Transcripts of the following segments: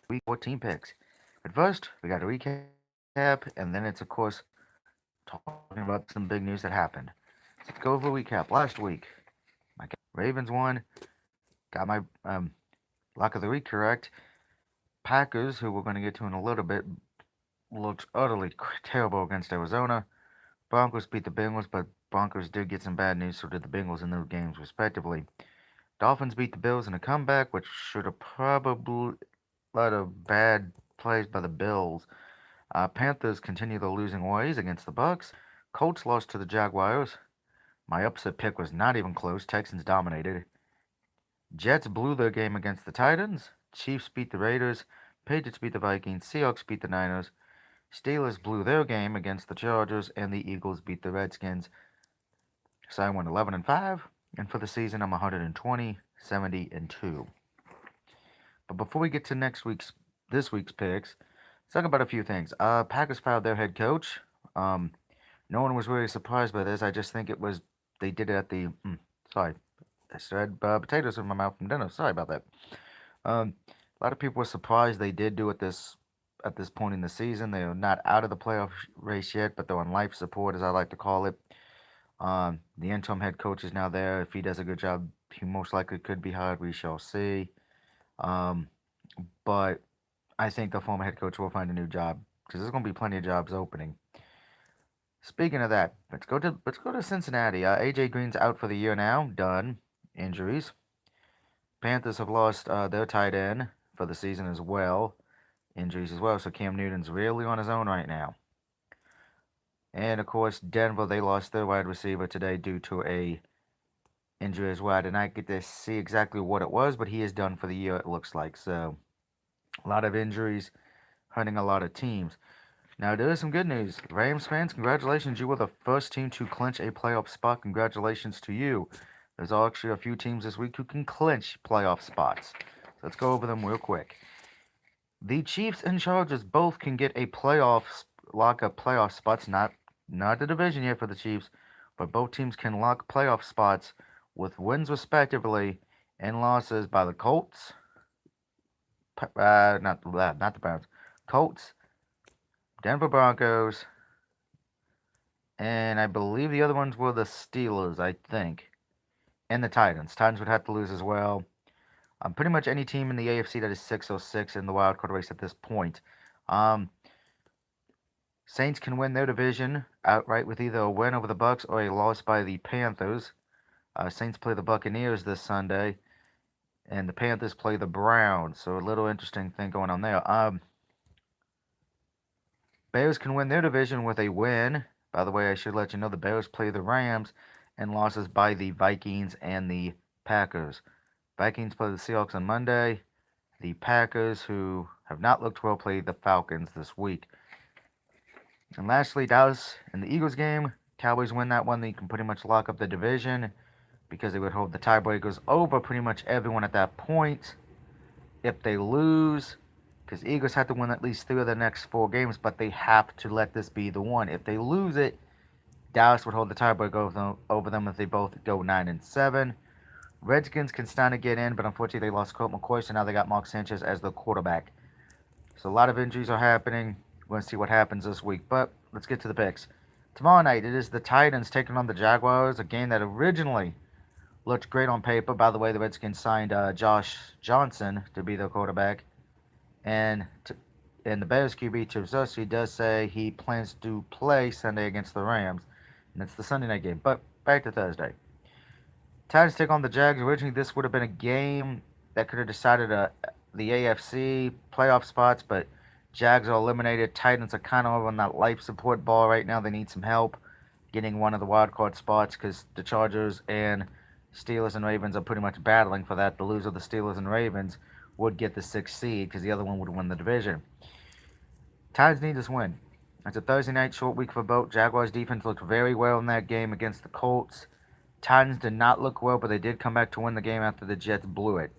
Week 14 picks. But first, we got a recap, and then it's, of course, talking about some big news that happened. So let's go over a recap. Last week, my Ravens won, got my lock of the week correct. Packers, who we're going to get to in a little bit, looked utterly terrible against Arizona. Broncos beat the Bengals, but Broncos did get some bad news, so did the Bengals in those games, respectively. Dolphins beat the Bills in a comeback, which should have probably led a bad plays by the Bills. Panthers continue their losing ways against the Bucks. Colts lost to the Jaguars. My upset pick was not even close. Texans dominated. Jets blew their game against the Titans. Chiefs beat the Raiders. Patriots beat the Vikings. Seahawks beat the Niners. Steelers blew their game against the Chargers, and the Eagles beat the Redskins. So I went 11-5, and for the season I'm 120, 70, and 2. But before we get to this week's picks, let's talk about a few things. Packers fired their head coach. No one was really surprised by this. I just think it was they did it at the. Sorry, I said potatoes in my mouth from dinner. Sorry about that. A lot of people were surprised they did do it at this point in the season. They are not out of the playoff race yet, but they're on life support, as I like to call it. The interim head coach is now there. If he does a good job, he most likely could be hired. We shall see. Um, but I think the former head coach will find a new job because there's going to be plenty of jobs opening. Speaking of that, let's go to Cincinnati. AJ Green's out for the year now. Done. Injuries. Panthers have lost their tight end for the season as well. Injuries as well. So Cam Newton's really on his own right now. And of course, Denver, they lost their wide receiver today due to a injury as well. I did not get to see exactly what it was, but he is done for the year, it looks like. So a lot of injuries hurting a lot of teams. Now, there is some good news. Rams fans, congratulations. You were the first team to clinch a playoff spot. Congratulations to you. There's actually a few teams this week who can clinch playoff spots. So let's go over them real quick. The Chiefs and Chargers both can get a lock up playoff spots. Not the division yet for the Chiefs, but both teams can lock playoff spots with wins respectively and losses by the Colts. Not the Browns. Colts, Denver Broncos, and I believe the other ones were the Steelers, I think, and the Titans. Titans would have to lose as well. Pretty much any team in the AFC that is 6-6 in the wild card race at this point. Saints can win their division outright with either a win over the Bucks or a loss by the Panthers. Saints play the Buccaneers this Sunday, and the Panthers play the Browns. So a little interesting thing going on there. Bears can win their division with a win. By the way, I should let you know the Bears play the Rams and losses by the Vikings and the Packers. Vikings play the Seahawks on Monday. The Packers, who have not looked well, play the Falcons this week. And lastly, Dallas in the Eagles game. Cowboys win that one. They can pretty much lock up the division because they would hold the tiebreakers over pretty much everyone at that point. If they lose, because Eagles have to win at least 3 of the next 4 games, but they have to let this be the one. If they lose it, Dallas would hold the tiebreaker over them if they both go 9-7. Redskins can stand to get in, but unfortunately they lost Colt McCoy, so now they got Mark Sanchez as the quarterback. So a lot of injuries are happening. We're going to see what happens this week, but let's get to the picks. Tomorrow night, it is the Titans taking on the Jaguars, a game that originally looked great on paper. By the way, the Redskins signed Josh Johnson to be their quarterback. And the Bears QB, Trubisky, does say he plans to play Sunday against the Rams. And it's the Sunday night game. But back to Thursday. Titans take on the Jags. Originally, this would have been a game that could have decided the AFC playoff spots, but Jags are eliminated. Titans are kind of on that life support ball right now. They need some help getting one of the wild card spots because the Chargers and Steelers and Ravens are pretty much battling for that. The loser of the Steelers and Ravens would get the 6th seed because the other one would win the division. Titans need this win. It's a Thursday night short week for both. Jaguars defense looked very well in that game against the Colts. Titans did not look well, but they did come back to win the game after the Jets blew it.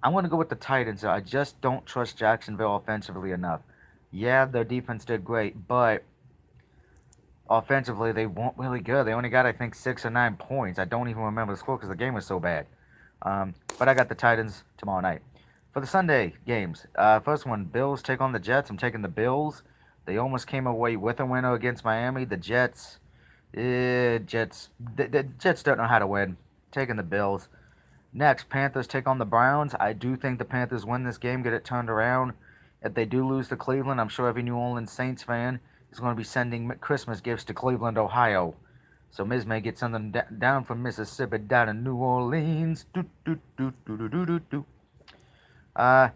I'm going to go with the Titans. I just don't trust Jacksonville offensively enough. Yeah, their defense did great, but offensively they weren't really good. They only got, I think, 6 or 9 points. I don't even remember the score because the game was so bad. But I got the Titans tomorrow night. For the Sunday games, first one, Bills take on the Jets. I'm taking the Bills. They almost came away with a winner against Miami. The Jets, the Jets don't know how to win. Taking the Bills. Next, Panthers take on the Browns. I do think the Panthers win this game, get it turned around. If they do lose to Cleveland, I'm sure every New Orleans Saints fan is going to be sending Christmas gifts to Cleveland, Ohio. So Miz may get something down from Mississippi down in New Orleans. Do, do, do, do, do, do, do, do. Uh,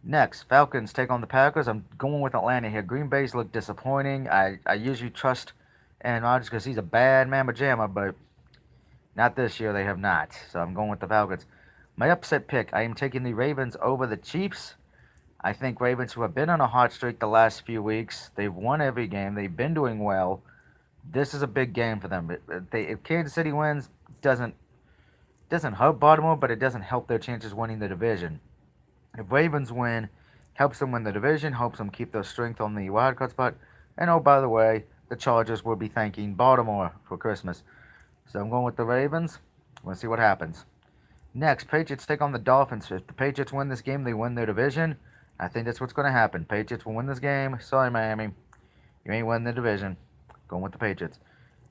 Next, Falcons take on the Packers. I'm going with Atlanta here. Green Bay's look disappointing. I usually trust Aaron Rodgers because he's a bad mamma jamma, but not this year. They have not. So I'm going with the Falcons. My upset pick, I am taking the Ravens over the Chiefs. I think Ravens, who have been on a hot streak the last few weeks, they've won every game. They've been doing well. This is a big game for them. If Kansas City wins, doesn't hurt Baltimore, but it doesn't help their chances winning the division. If Ravens win, helps them win the division, helps them keep their strength on the wildcard spot. And oh, by the way, the Chargers will be thanking Baltimore for Christmas. So I'm going with the Ravens. We'll see what happens. Next, Patriots take on the Dolphins. If the Patriots win this game, they win their division. I think that's what's going to happen. Patriots will win this game. Sorry, Miami. You ain't winning the division. Going with the Patriots.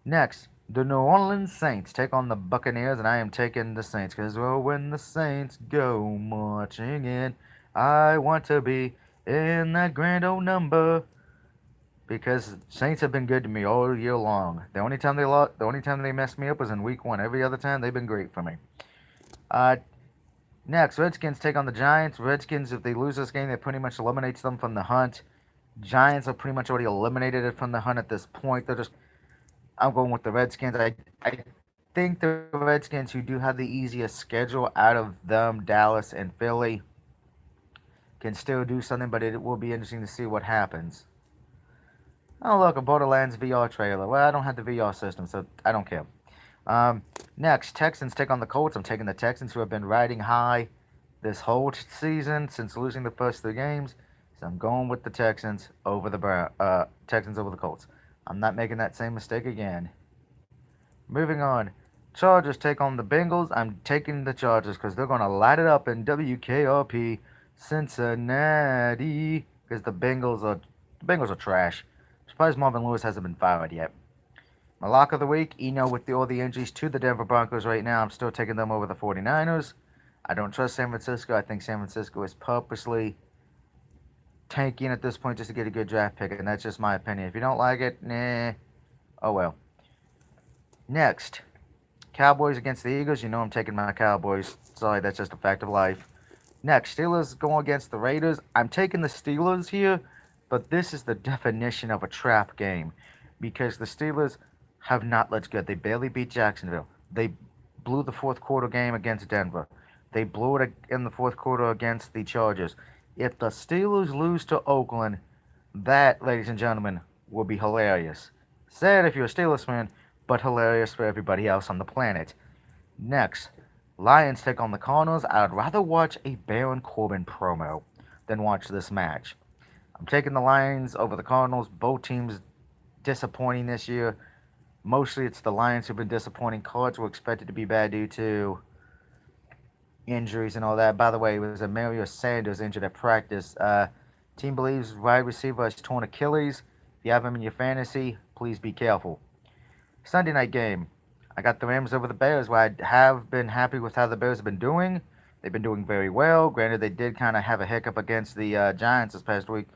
Next, the New Orleans Saints take on the Buccaneers, and I am taking the Saints because, well, when the Saints go marching in, I want to be in that grand old number because Saints have been good to me all year long. The only time they messed me up was in Week 1. Every other time, they've been great for me. Next, Redskins take on the Giants. Redskins, if they lose this game, that pretty much eliminates them from the hunt. Giants are pretty much already eliminated it from the hunt at this point. I'm going with the Redskins. I think the Redskins, who do have the easiest schedule out of them, Dallas and Philly, can still do something, but it will be interesting to see what happens. Oh, look, a Borderlands VR trailer. Well, I don't have the VR system, so I don't care. Next, Texans take on the Colts. I'm taking the Texans, who have been riding high this whole season since losing the first 3 games. So I'm going with the Texans over the Colts. I'm not making that same mistake again. Moving on. Chargers take on the Bengals. I'm taking the Chargers because they're going to light it up in WKRP Cincinnati because the Bengals are trash. I'm surprised Marvin Lewis hasn't been fired yet. My lock of the week, with all the injuries to the Denver Broncos right now, I'm still taking them over the 49ers. I don't trust San Francisco. I think San Francisco is purposely tanking at this point just to get a good draft pick, and that's just my opinion. If you don't like it, nah. Oh well. Next, Cowboys against the Eagles. I'm taking my Cowboys. Sorry, that's just a fact of life. Next, Steelers going against the Raiders. I'm taking the Steelers here, but this is the definition of a trap game because the Steelers have not looked good. They barely beat Jacksonville. They blew the fourth quarter game against Denver. They blew it in the fourth quarter against the Chargers. If the Steelers lose to Oakland, that, ladies and gentlemen, will be hilarious. Sad if you're a Steelers fan, but hilarious for everybody else on the planet. Next, Lions take on the Cardinals. I'd rather watch a Baron Corbin promo than watch this match. I'm taking the Lions over the Cardinals. Both teams disappointing this year. Mostly it's the Lions who've been disappointing. Cards were expected to be bad due to injuries and all that. By the way, it was Emmanuel Sanders injured at practice. Team believes wide receiver has torn Achilles. If you have him in your fantasy, please be careful. Sunday night game. I got the Rams over the Bears, where I have been happy with how the Bears have been doing. They've been doing very well. Granted, they did kind of have a hiccup against the Giants this past week,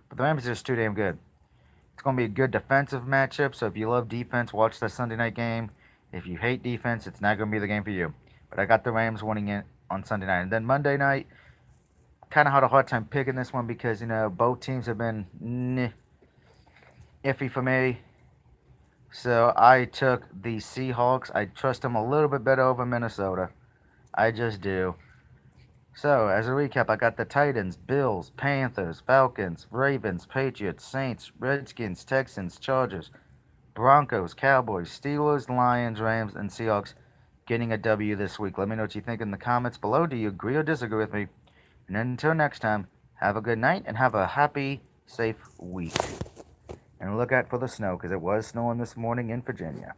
but the Rams are just too damn good. It's going to be a good defensive matchup, so if you love defense, watch the Sunday night game. If you hate defense, it's not going to be the game for you. But I got the Rams winning it on Sunday night. And then Monday night, kind of had a hard time picking this one because, both teams have been iffy for me. So I took the Seahawks. I trust them a little bit better over Minnesota. I just do. So, as a recap, I got the Titans, Bills, Panthers, Falcons, Ravens, Patriots, Saints, Redskins, Texans, Chargers, Broncos, Cowboys, Steelers, Lions, Rams, and Seahawks getting a W this week. Let me know what you think in the comments below. Do you agree or disagree with me? And until next time, have a good night and have a happy, safe week. And look out for the snow because it was snowing this morning in Virginia.